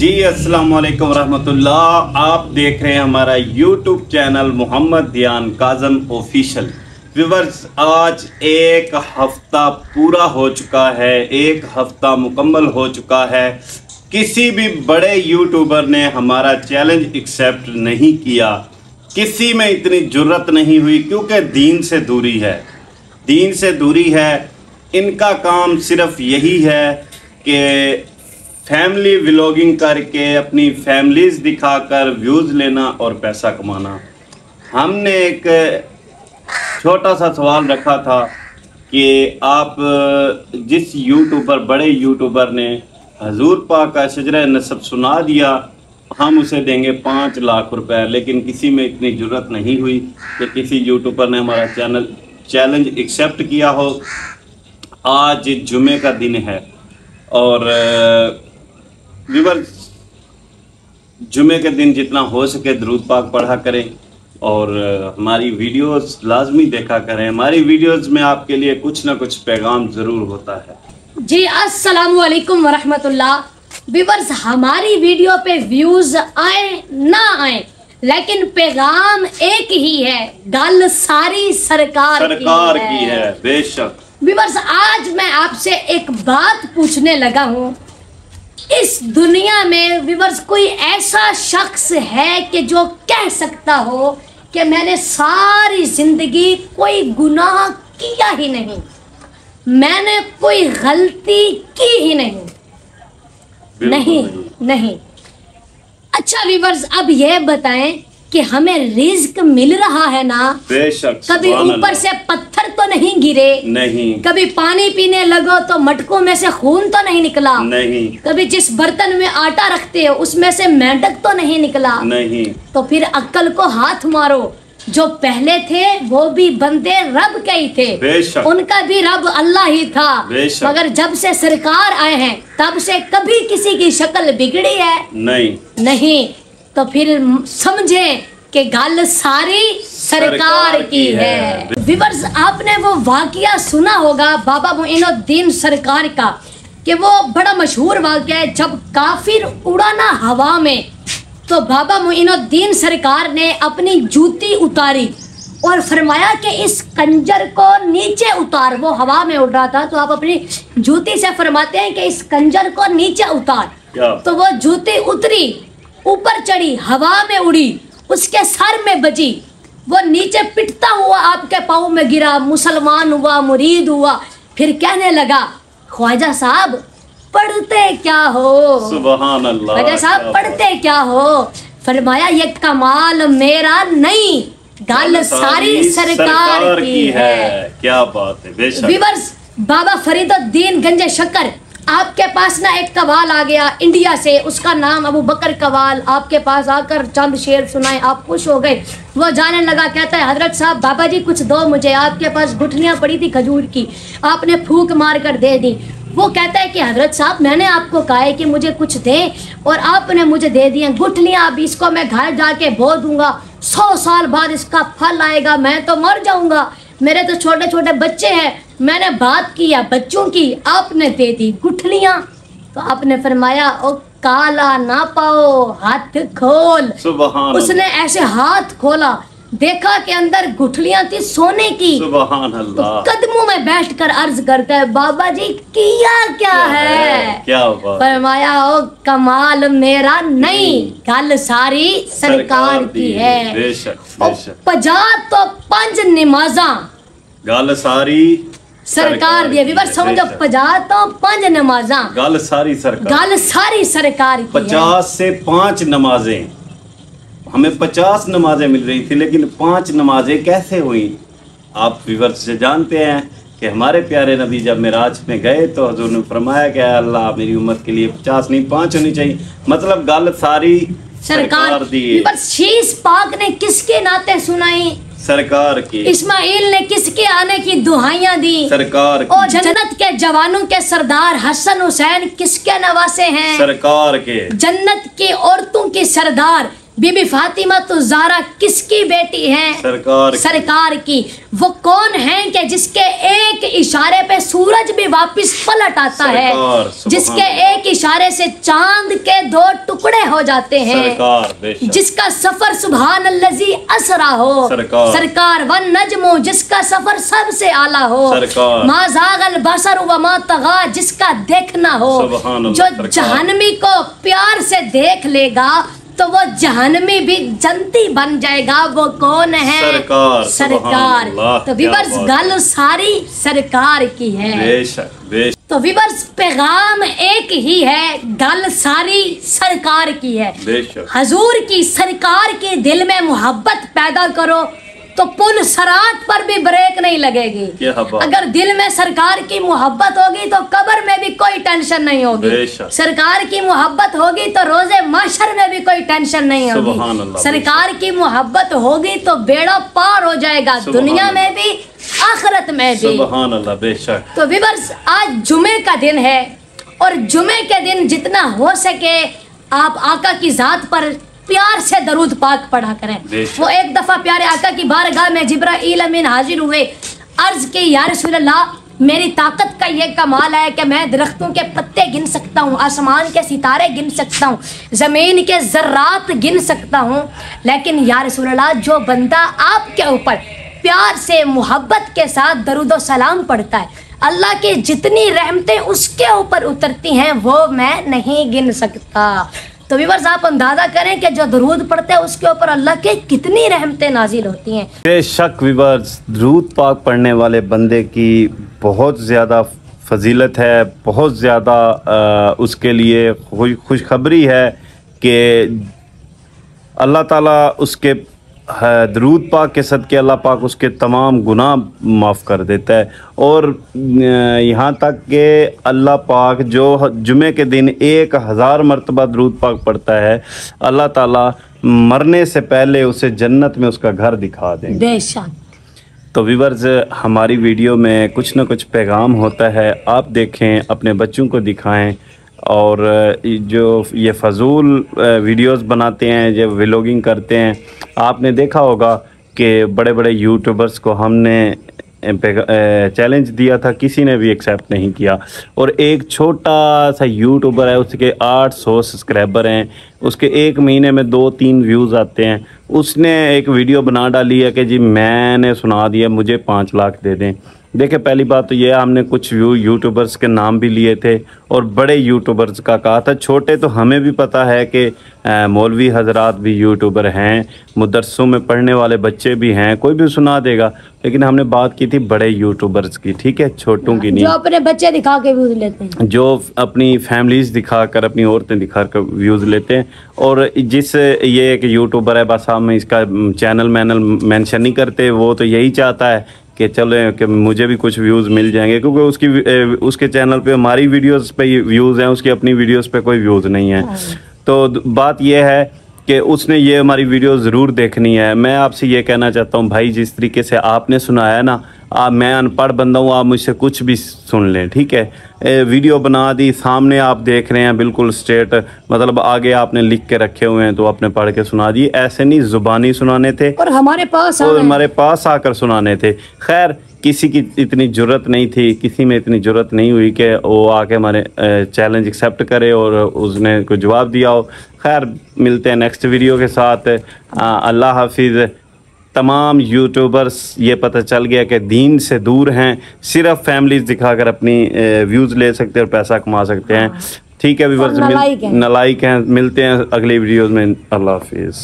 जी अस्सलाम वालेकुम रहमतुल्लाह। आप देख रहे हैं हमारा YouTube channel Mohammad Diyan Kazam official. Viewers, आज एक हफ्ता पूरा हो चुका है, एक हफ्ता मुकम्मल हो चुका है। किसी भी बड़े यूट्यूबर ने हमारा चैलेंज एक्सेप्ट नहीं किया, किसी में इतनी जुर्रत नहीं हुई, क्योंकि दीन से दूरी है, दीन से दूरी है। इनका काम सिर्फ यही है कि फैमिली व्लॉगिंग करके अपनी फैमिलीज दिखाकर व्यूज़ लेना और पैसा कमाना। हमने एक छोटा सा सवाल रखा था कि आप जिस यूट्यूबर बड़े यूट्यूबर ने हजूर पाक का शजरा नसब सुना दिया, हम उसे देंगे 5 लाख रुपए, लेकिन किसी में इतनी जुर्रत नहीं हुई कि किसी यूट्यूबर ने हमारा चैलेंज एक्सेप्ट किया हो। आज जुमे का दिन है और व्यूअर्स, जुमे के दिन जितना हो सके दरूद पाक पढ़ा करें और हमारी वीडियोस लाजमी देखा करें। हमारी वीडियोस में आपके लिए कुछ ना कुछ पैगाम ज़रूर होता है। जी अस्सलाम वालेकुम वरहमतुल्लाह। व्यूअर्स, हमारी वीडियो पे व्यूज आए ना आए, लेकिन पैगाम एक ही है, गल सारी सरकार की है। बेशक व्यूअर्स, आज मैं आपसे एक बात पूछने लगा हूँ। इस दुनिया में व्यूअर्स कोई ऐसा शख्स है कि जो कह सकता हो कि मैंने सारी जिंदगी कोई गुनाह किया ही नहीं, मैंने कोई गलती की ही नहीं? नहीं। अच्छा व्यूअर्स, अब ये बताएं कि हमें रिज्क मिल रहा है ना? बेशक। कभी ऊपर से पत्थर तो नहीं गिरे? नहीं। कभी पानी पीने लगो तो मटकों में से खून तो नहीं निकला? नहीं। कभी जिस बर्तन में आटा रखते हो उसमें से मेंढक तो नहीं निकला? नहीं। तो फिर अक्ल को हाथ मारो। जो पहले थे वो भी बंदे रब के ही थे, बेशक। उनका भी रब अल्लाह ही था, बेशक। मगर जब से सरकार आए हैं तब से कभी किसी की शक्ल बिगड़ी है? नहीं। तो फिर समझे कि गल सारी सरकार की है। व्यूअर्स, आपने वो वाकया सुना होगा बाबा मोइनुद्दीन सरकार का, कि वो बड़ा मशहूर वाकया है। जब काफिर उड़ा ना हवा में, तो बाबा मोइनुद्दीन सरकार ने अपनी जूती उतारी और फरमाया कि इस कंजर को नीचे उतार। वो हवा में उड़ रहा था, तो आप अपनी जूती से फरमाते हैं कि इस कंजर को नीचे उतार। तो वो जूती उतरी, ऊपर चढ़ी, हवा में उड़ी, उसके सर में बजी, वो नीचे पिटता हुआ आपके पाँव में गिरा, मुसलमान हुआ, मुरीद हुआ। फिर कहने लगा, ख्वाजा साहब पढ़ते क्या हो? सुभान अल्लाह। ख्वाजा साहब पढ़ते क्या हो? फरमाया, ये कमाल मेरा नहीं, गल सारी सरकार की है। क्या बात है। बेशक। व्यूअर्स, बाबा फरीदुद्दीन गंजे शक्कर, आपके पास ना एक कवाल आ गया इंडिया से, उसका नाम अबू बकर कवाल। आपके पास आकर चंद शेर सुनाए, आप खुश हो गए। वो जाने लगा, कहता है, हजरत साहब बाबा जी कुछ दो मुझे, आपके पास गुठलियाँ पड़ी थी खजूर की, आपने फूंक मार कर दे दी। वो कहता है कि हजरत साहब मैंने आपको कहा है कि मुझे कुछ दें और आपने मुझे दे दिए गुठलियाँ, अब इसको मैं घर जाके बो दूंगा, 100 साल बाद इसका फल आएगा, मैं तो मर जाऊंगा, मेरे तो छोटे छोटे बच्चे हैं, मैंने बात किया बच्चों की, आपने दे दी गुठलियाँ। तो आपने फरमाया, ओ काला ना पाओ, हाथ खोल। सुभान। उसने ऐसे हाथ खोला, देखा कि अंदर गुठलियाँ थी सोने की। सुभान अल्लाह। तो कदमों में बैठकर अर्ज करता है, बाबा जी किया क्या है? क्या बात। फरमाया, ओ कमाल मेरा नहीं, गल सारी सरकार की है। बेशक। 55 नमाजा गल सारी सरकार दी। व्यूअर्स समझो, 55 नमाजा गल सारी सरकार की 50 से 5 नमाजें, हमें 50 नमाजें मिल रही थी, लेकिन 5 नमाजें कैसे हुई? आप व्यूअर्स से जानते हैं कि हमारे प्यारे नबी जब मेराज में गए तो हजूर ने फरमाया कि अल्लाह मेरी उम्मत के लिए 50 नहीं 5 होनी चाहिए, मतलब गल सारी सरकार दी। शीश पाक ने किसके नाते सुनाई? सरकार की। इस्माइल ने किसके आने की दुहाइयां दी? सरकार की। और जन्नत के जवानों के सरदार हसन हुसैन किसके नवासे हैं? सरकार के। जन्नत की औरतों की सरदार बीबी फातिमा तो ज़हरा किसकी बेटी है? सरकार की। वो कौन है कि जिसके एक इशारे पे सूरज भी वापस पलट आता है, जिसके एक इशारे से चांद के 2 टुकड़े हो जाते हैं, जिसका सफर सुभान अल्लज़ी असरा हो सरकार, वन नजमो जिसका सफर सबसे आला हो, मा ज़ागल बसर व मा तगा जिसका देखना हो, जो जहन्नमी को प्यार से देख लेगा तो वो जहन्नमी भी जन्नती बन जाएगा। वो कौन है? सरकार। तो विवर्स गल सारी सरकार की है। बेशक। तो विवर्स पैगाम एक ही है, गल सारी सरकार की है। हजूर की सरकार के दिल में मोहब्बत पैदा करो तो पुल सरात पर भी ब्रेक नहीं लगेगी। अगर दिल में सरकार की मोहब्बत होगी तो कब्र में भी कोई टेंशन नहीं होगी। सरकार की मोहब्बत होगी तो रोजे माशर में भी कोई टेंशन नहीं होगी। सरकार की मोहब्बत होगी तो बेड़ा पार हो जाएगा, दुनिया में भी आखिरत में भी। बेशक। तो विवर्स आज जुमे का दिन है और जुमे के दिन जितना हो सके आप आका की जात पर प्यार से दरूद पाक पढ़ा करें। वो एक दफा प्यारे आका की बारगाह में जिब्राईल अमीन हाजिर हुए, अर्ज की या रसूल अल्लाह, मेरी ताकत का ये कमाल है कि मैं दरख्तों के पत्ते गिन सकता हूँ, आसमान के सितारे गिन सकता हूँ, ज़मीन के ज़र्रात गिन सकता हूँ, लेकिन या रसूल अल्लाह जो बंदा आपके ऊपर प्यार से मोहब्बत के साथ दरूद सलाम पढ़ता है, अल्लाह की जितनी रहमतें उसके ऊपर उतरती हैं वो मैं नहीं गिन सकता। तो व्यूअर्स आप अंदाजा करें कि जो दरूद पढ़ते हैं उसके ऊपर अल्लाह के कितनी रहमतें नाजिल होती हैं। बेशक व्यूअर्स, दरूद पाक पढ़ने वाले बंदे की बहुत ज़्यादा फजीलत है, बहुत ज़्यादा उसके लिए खुशखबरी है कि अल्लाह ताला उसके दरूद पाक के सदके अल्लाह पाक उसके तमाम गुनाह माफ़ कर देता है। और यहाँ तक कि अल्लाह पाक जो जुमे के दिन 1000 मरतबा दरूद पाक पढ़ता है, अल्लाह ताला मरने से पहले उसे जन्नत में उसका घर दिखा देंगे। बेशक। तो व्यूअर्स, हमारी वीडियो में कुछ न कुछ पैगाम होता है, आप देखें, अपने बच्चों को दिखाएं। और जो ये फजूल वीडियोस बनाते हैं, जो व्लॉगिंग करते हैं, आपने देखा होगा कि बड़े बड़े यूट्यूबर्स को हमने चैलेंज दिया था, किसी ने भी एक्सेप्ट नहीं किया। और एक छोटा सा यूट्यूबर है, उसके 800 सब्सक्राइबर हैं, उसके 1 महीने में 2-3 व्यूज़ आते हैं, उसने एक वीडियो बना डाली है कि जी मैंने सुना दिया, मुझे 5 लाख दे दें। देखिए, पहली बात तो यह, हमने कुछ यूट्यूबर्स के नाम भी लिए थे और बड़े यूट्यूबर्स का कहा था। छोटे तो हमें भी पता है कि मौलवी हजरात भी यूट्यूबर हैं, मदरसों में पढ़ने वाले बच्चे भी हैं, कोई भी सुना देगा, लेकिन हमने बात की थी बड़े यूट्यूबर्स की, ठीक है, छोटों की नहीं। जो अपने बच्चे दिखा के व्यूज़ लेते हैं, जो अपनी फैमिलीज दिखाकर, अपनी औरतें दिखाकर व्यूज़ लेते हैं। और जिस ये एक यूट्यूबर है, बस हम इसका चैनल मेंशन नहीं करते, वो तो यही चाहता है कि चलो कि मुझे भी कुछ व्यूज़ मिल जाएंगे, क्योंकि उसके चैनल पे हमारी वीडियोस पे व्यूज़ हैं, उसकी अपनी वीडियोस पे कोई व्यूज़ नहीं है। तो बात यह है कि उसने ये हमारी वीडियो ज़रूर देखनी है। मैं आपसे ये कहना चाहता हूँ भाई, जिस तरीके से आपने सुनाया ना, मैं अनपढ़ बंदा हूँ, आप मुझसे कुछ भी सुन लें, ठीक है। वीडियो बना दी, सामने आप देख रहे हैं, बिल्कुल स्ट्रेट, मतलब आगे आपने लिख के रखे हुए हैं तो आपने पढ़ के सुना दी। ऐसे नहीं, ज़ुबानी सुनाने थे और हमारे पास आकर सुनाने थे। खैर, किसी की इतनी जुर्रत नहीं थी, किसी में इतनी जुर्रत नहीं हुई कि वो आके हमारे चैलेंज एक्सेप्ट करे और उसने कोई जवाब दिया हो। खैर, मिलते हैं नेक्स्ट वीडियो के साथ। अल्लाह हाफिज़। तमाम यूट्यूबर्स ये पता चल गया कि दीन से दूर हैं, सिर्फ फैमिलीज दिखाकर अपनी व्यूज़ ले सकते हैं और पैसा कमा सकते हैं, ठीक है। व्यूअर्स नलायक हैं। मिलते हैं अगली वीडियोज़ में। अल्लाह हाफिज़।